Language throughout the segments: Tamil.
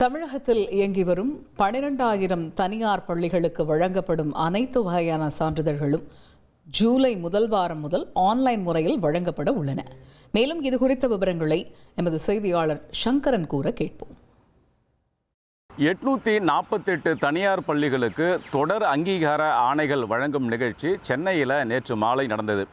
தமிழகத்தில் இயங்கி வரும் 12,000 தனியார் பள்ளிகளுக்கு வழங்கப்படும் அனைத்து வகையான சான்றிதழ்களும் ஜூலை முதல் வாரம் முதல் ஆன்லைன் முறையில் வழங்கப்பட உள்ளன. மேலும் இதுகுறித்த விவரங்களை எமது செய்தியாளர் சங்கரன் கூற கேட்போம். 848 தனியார் பள்ளிகளுக்கு தொடர் அங்கீகார ஆணைகள் வழங்கும் நிகழ்ச்சி சென்னையில் நேற்று மாலை நடந்தது.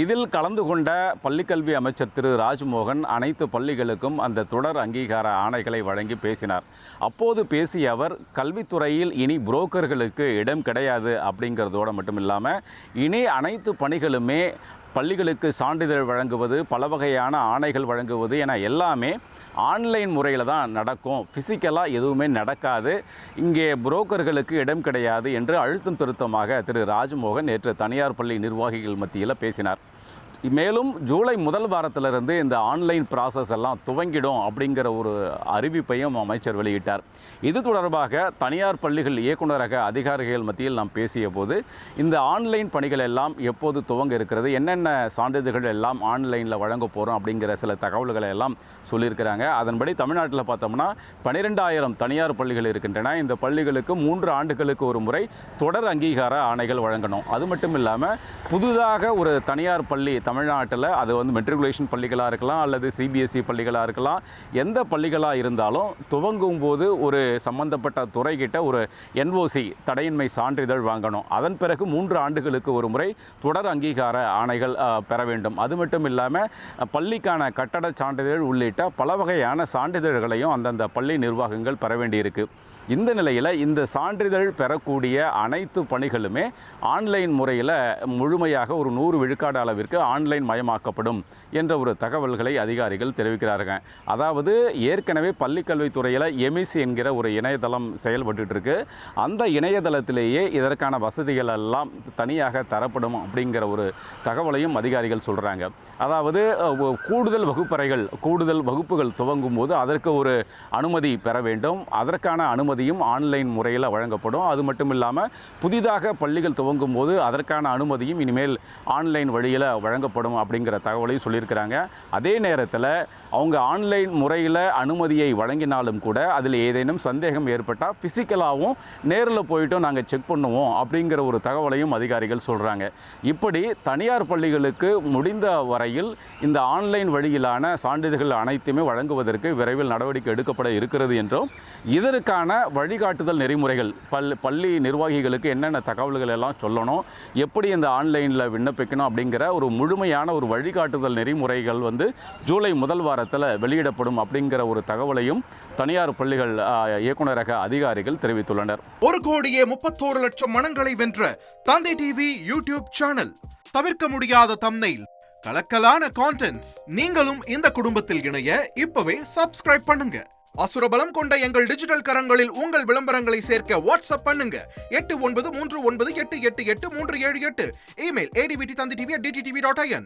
இதில் கலந்து கொண்ட பள்ளிக்கல்வி அமைச்சர் திரு ராஜ்மோகன் அனைத்து பள்ளிகளுக்கும் அந்த தொடர் அங்கீகார ஆணைகளை வழங்கி பேசினார். அப்போது பேசிய அவர், கல்வித்துறையில் இனி புரோக்கர்களுக்கு இடம் கிடையாது அப்படிங்கிறதோடு மட்டும் இல்லாமல் இனி அனைத்து பணிகளுமே பள்ளிகளுக்கு சான்றிதழ் வழங்குவது, பல வகையான ஆணைகள் வழங்குவது என எல்லாமே ஆன்லைன் முறையில் தான் நடக்கும், ஃபிசிக்கலாக எதுவுமே நடக்காது, இங்கே புரோக்கர்களுக்கு இடம் கிடையாது என்று அழுத்தம் திருத்தமாக திரு ராஜ்மோகன் நேற்று தனியார் பள்ளி நிர்வாகிகள் மத்தியில் பேசினார். மேலும் ஜூலை முதல் வாரத்திலிருந்து இந்த ஆன்லைன் ப்ராசஸ் எல்லாம் துவங்கிடும் அப்படிங்கிற ஒரு அறிவிப்பையும் அமைச்சர் வெளியிட்டார். இது தொடர்பாக தனியார் பள்ளிகள் இயக்குநரக அதிகாரிகள் மத்தியில் நாம் பேசிய போது, இந்த ஆன்லைன் பணிகள் எல்லாம் எப்போது துவங்க இருக்கிறது, என்னென்ன சான்றிதழ்கள் எல்லாம் ஆன்லைனில் வழங்க போகிறோம் அப்படிங்கிற சில தகவல்களை எல்லாம் சொல்லியிருக்கிறாங்க. அதன்படி தமிழ்நாட்டில் பார்த்தோம்னா 12,000 தனியார் பள்ளிகள் இருக்கின்றன. இந்த பள்ளிகளுக்கு 3 ஆண்டுகளுக்கு ஒரு முறை தொடர் அங்கீகார ஆணைகள் வழங்கணும். அது மட்டும் இல்லாமல் புதிதாக ஒரு தனியார் பள்ளி தமிழ்நாட்டில், அது மெட்ரிகுலேஷன் பள்ளிகளாக இருக்கலாம் அல்லது சிபிஎஸ்இ பள்ளிகளாக இருக்கலாம், எந்த பள்ளிகளாக இருந்தாலும் துவங்கும் போது ஒரு சம்பந்தப்பட்ட துறைகிட்ட ஒரு என்ஓசி தடையின்மை சான்றிதழ் வாங்கணும். அதன் பிறகு 3 ஆண்டுகளுக்கு ஒரு முறை தொடர் அங்கீகார ஆணைகள் பெற வேண்டும். அது மட்டும் இல்லாமல் பள்ளிக்கான கட்டட சான்றிதழ் உள்ளிட்ட பல வகையான சான்றிதழ்களையும் அந்தந்த பள்ளி நிர்வாகங்கள் பெற வேண்டியிருக்கு. இந்த நிலையில் இந்த சான்றிதழ் பெறக்கூடிய அனைத்து பணிகளுமே ஆன்லைன் முறையில் முழுமையாக ஒரு 100 விழுக்காடு அளவிற்கு ஆன்லைன் மயமாக்கப்படும் என்ற ஒரு தகவல்களை அதிகாரிகள் தெரிவிக்கிறார்கள். அதாவது ஏற்கனவே பள்ளிக்கல்வித்துறையில் எமிஸ் என்கிற ஒரு இணையதளம் செயல்பட்டு இருக்கு. அந்த இணையதளத்திலேயே இதற்கான வசதிகள் எல்லாம் தனியாக தரப்படும் அப்படிங்கிற ஒரு தகவலையும் அதிகாரிகள் சொல்கிறாங்க. அதாவது கூடுதல் வகுப்பறைகள், கூடுதல் வகுப்புகள் துவங்கும் போது அதற்கு ஒரு அனுமதி பெற வேண்டும். அதற்கான அனுமதியும் ஆன்லைன் முறையில் வழங்கப்படும். அது மட்டும் இல்லாமல் புதிதாக பள்ளிகள் துவங்கும் போது அதற்கான அனுமதியும் இனிமேல் ஆன்லைன் வழியில் வழங்கப்படும் அப்படிங்கிற தகவலையும் சொல்லியிருக்கிறாங்க. அதே நேரத்தில் அவங்க ஆன்லைன் முறையில் அனுமதியை வழங்கினாலும் கூட அதில் ஏதேனும் சந்தேகம் ஏற்பட்டால் ஃபிசிக்கலாகவும் நேரில் போயிட்டும் நாங்கள் செக் பண்ணுவோம் அப்படிங்கிற ஒரு தகவலையும் அதிகாரிகள் சொல்கிறாங்க. இப்படி தனியார் பள்ளிகளுக்கு முடிந்த வரையில் இந்த ஆன்லைன் வழியிலான சான்றிதழ்கள் அனைத்துமே வழங்குவதற்கு விரைவில் நடவடிக்கை எடுக்கப்பட இருக்கிறது என்றும், இதற்கான வழிகாட்டுதல் நெறிமுறைகள் பள்ளி நிர்வாகிகளுக்கு என்னென்ன தகவல்கள் எல்லாம் சொல்லணும், எப்படி இந்த ஆன்லைனில் விண்ணப்பிக்கணும் அப்படிங்கிற ஒரு முழுமையான ஒரு வழிகாட்டுதல் நெறிமுறைகள் ஜூலை முதல் வாரத்தில் வெளியிடப்படும் அப்படிங்கிற ஒரு தகவலையும் தனியார் பள்ளிகள் இயக்குநரக அதிகாரிகள் தெரிவித்துள்ளனர். 1,31,00,000 மனங்களை வென்ற தந்தை டிவி யூடியூப் சேனல். தவிர்க்க முடியாத தம்ப்நெயில், கலக்கலான கான்டென்ட்ஸ். நீங்களும் இந்த குடும்பத்தில் இணைய இப்பவே சப்ஸ்கிரைப் பண்ணுங்க. அசுரபலம் கொண்ட எங்கள் டிஜிட்டல் கரங்களில் உங்கள் விளம்பரங்களை சேர்க்க வாட்ஸ்அப் பண்ணுங்க. 8939888378. Email advttv@dttv.in.